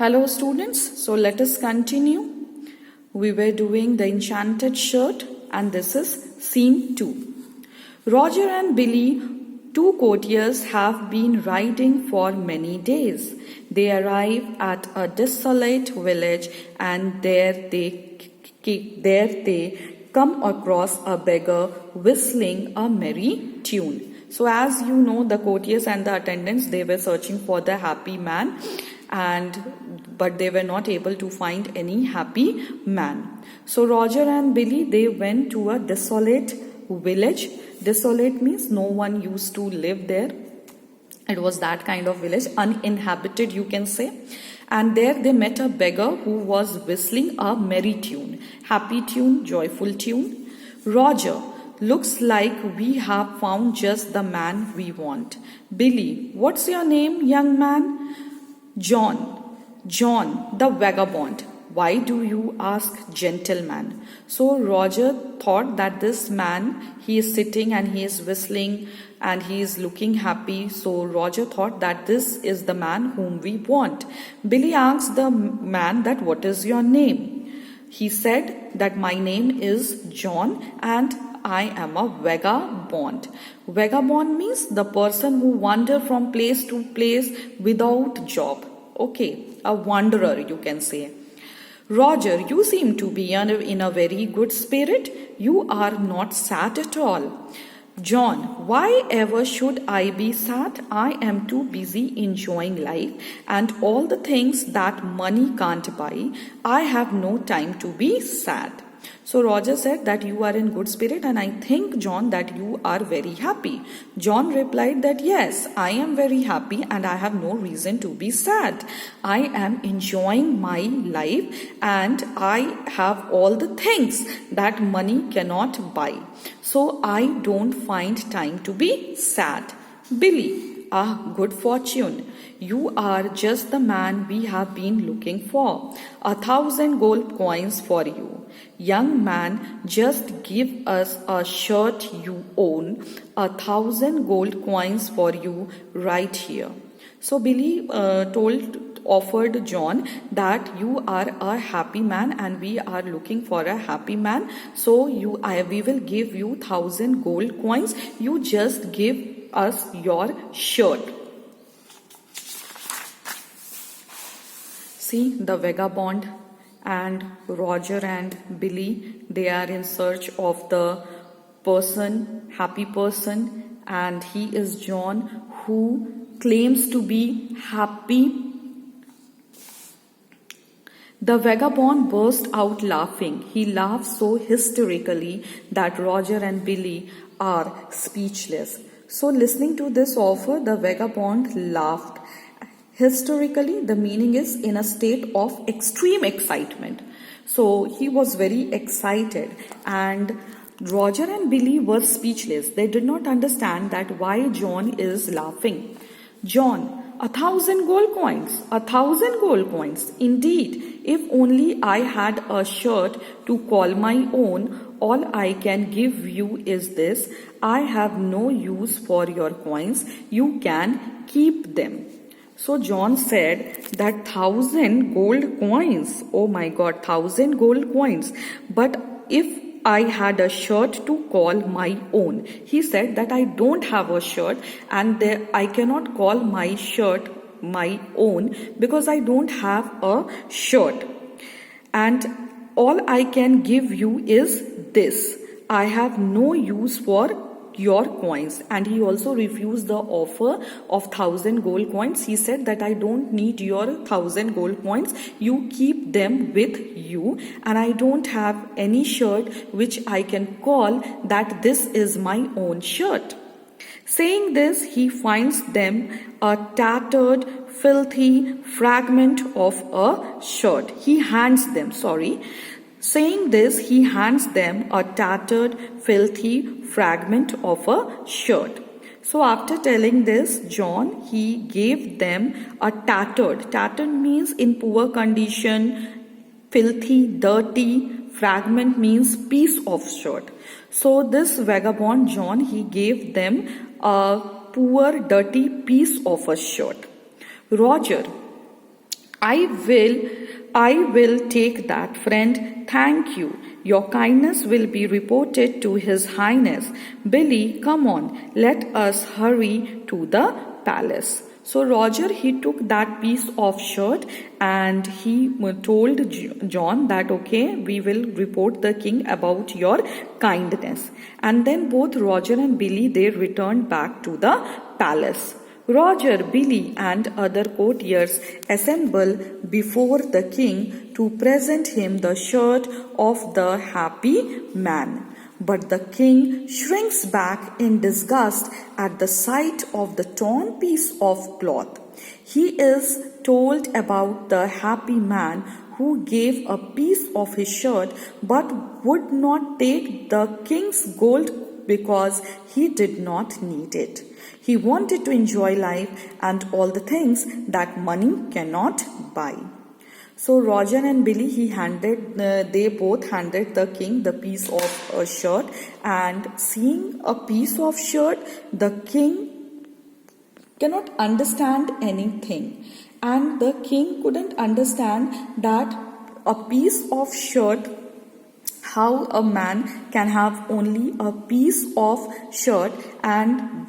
Hello students, so let us continue. We were doing the enchanted shirt and this is scene 2. Roger and Billy, two courtiers, have been riding for many days. They arrive at a desolate village and there they come across a beggar whistling a merry tune. So as you know, the courtiers and the attendants, they were searching for the happy man but they were not able to find any happy man. So Roger and Billy, they went to a desolate village. Desolate means no one used to live there. It was that kind of village, uninhabited you can say. And there they met a beggar who was whistling a merry tune, happy tune, joyful tune. Roger, looks like we have found just the man we want. Billy, what's your name, young man? John, the vagabond. Why do you ask, gentleman? So Roger thought that this man, he is sitting and he is whistling and he is looking happy. So Roger thought that this is the man whom we want. Billy asked the man that what is your name? He said that my name is John and I am a vagabond. Vagabond means the person who wanders from place to place without job. Okay, a wanderer you can say. Roger, you seem to be in a very good spirit. You are not sad at all. John, why ever should I be sad? I am too busy enjoying life and all the things that money can't buy. I have no time to be sad. So Roger said that you are in good spirit and I think, John, that you are very happy. John replied that yes, I am very happy and I have no reason to be sad. I am enjoying my life and I have all the things that money cannot buy. So I don't find time to be sad. Billy, good fortune. You are just the man we have been looking for. 1,000 gold coins for you. Young man, just give us a shirt you own. 1,000 gold coins for you right here. So Billy offered John that you are a happy man and we are looking for a happy man. So we will give you 1,000 gold coins. You just give us your shirt. See, the vagabond and Roger and Billy, they are in search of the happy person, and he is John who claims to be happy. The vagabond burst out laughing. He laughed so hysterically that Roger and Billy are speechless. So listening to this offer, the vagabond laughed. Historically, the meaning is in a state of extreme excitement. So he was very excited and Roger and Billy were speechless. They did not understand that why John is laughing. John, 1,000 gold coins, 1,000 gold coins. Indeed, if only I had a shirt to call my own, all I can give you is this. I have no use for your coins. You can keep them. So John said that 1,000 gold coins. Oh my God, 1,000 gold coins. But if I had a shirt to call my own. He said that I don't have a shirt and I cannot call my shirt my own because I don't have a shirt. And all I can give you is this. I have no use for your coins. And he also refused the offer of 1,000 gold coins. He said that I don't need your 1,000 gold coins. You keep them with you and I don't have any shirt which I can call that this is my own shirt. Saying this, he finds them a tattered, filthy fragment of a shirt. Saying this, he hands them a tattered, filthy fragment of a shirt. So after telling this, John, he gave them a tattered means in poor condition, filthy, dirty, fragment means piece of shirt. So this vagabond John, he gave them a poor, dirty piece of a shirt. Roger, I will take that, friend. Thank you. Your kindness will be reported to His Highness. Billy, come on, let us hurry to the palace. So Roger, he took that piece of shirt and he told John that, okay, we will report the king about your kindness. And then both Roger and Billy, they returned back to the palace. Roger, Billy, and other courtiers assemble before the king to present him the shirt of the happy man. But the king shrinks back in disgust at the sight of the torn piece of cloth. He is told about the happy man who gave a piece of his shirt but would not take the king's gold because he did not need it. He wanted to enjoy life and all the things that money cannot buy. So Roger and Billy, they both handed the king the piece of a shirt, and seeing a piece of shirt, the king cannot understand anything, and the king couldn't understand that a piece of shirt, how a man can have only a piece of shirt, and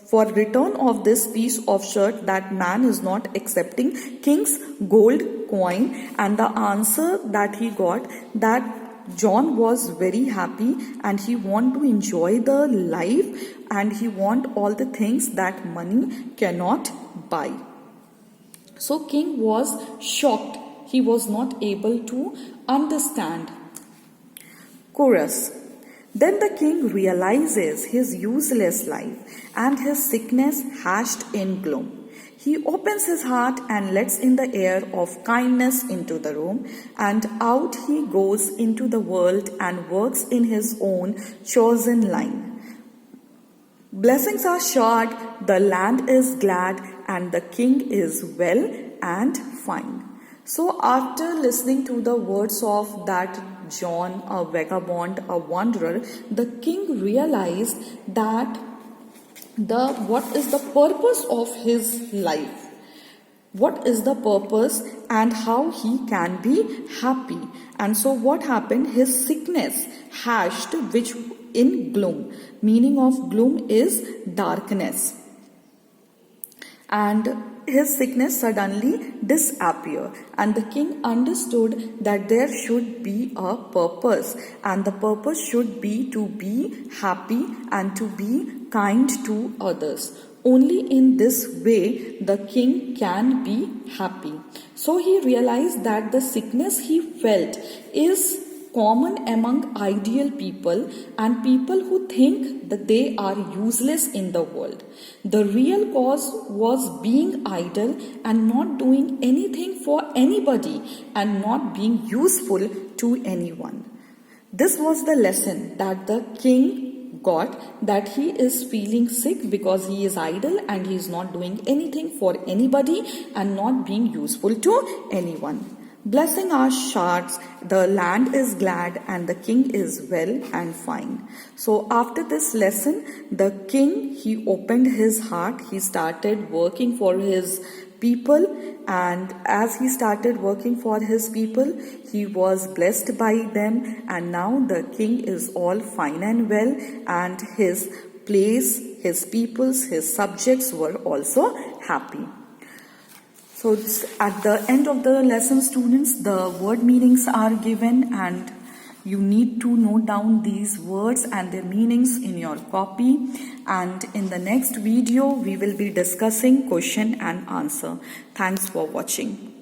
for return of this piece of shirt, that man is not accepting king's gold coin. And the answer that he got, that John was very happy and he want to enjoy the life and he want all the things that money cannot buy. So king was shocked. He was not able to understand. Chorus. Then the king realizes his useless life and his sickness hashed in gloom. He opens his heart and lets in the air of kindness into the room, and out he goes into the world and works in his own chosen line. Blessings are showered, the land is glad, and the king is well and fine. So after listening to the words of that John, a vagabond, a wanderer, the king realized that what is the purpose of his life. What is the purpose and how he can be happy. And so what happened? His sickness hashed, which in gloom. Meaning of gloom is darkness. And his sickness suddenly disappeared, and the king understood that there should be a purpose, and the purpose should be to be happy and to be kind to others. Only in this way the king can be happy. So he realized that the sickness he felt is common among ideal people and people who think that they are useless in the world. The real cause was being idle and not doing anything for anybody and not being useful to anyone. This was the lesson that the king got, that he is feeling sick because he is idle and he is not doing anything for anybody and not being useful to anyone. Blessing our shards, the land is glad and the king is well and fine. So after this lesson, the king, he opened his heart, he started working for his people, and as he started working for his people, he was blessed by them, and now the king is all fine and well, and his place, his peoples, his subjects were also happy. So at the end of the lesson, students, the word meanings are given and you need to note down these words and their meanings in your copy. And in the next video, we will be discussing question and answer. Thanks for watching.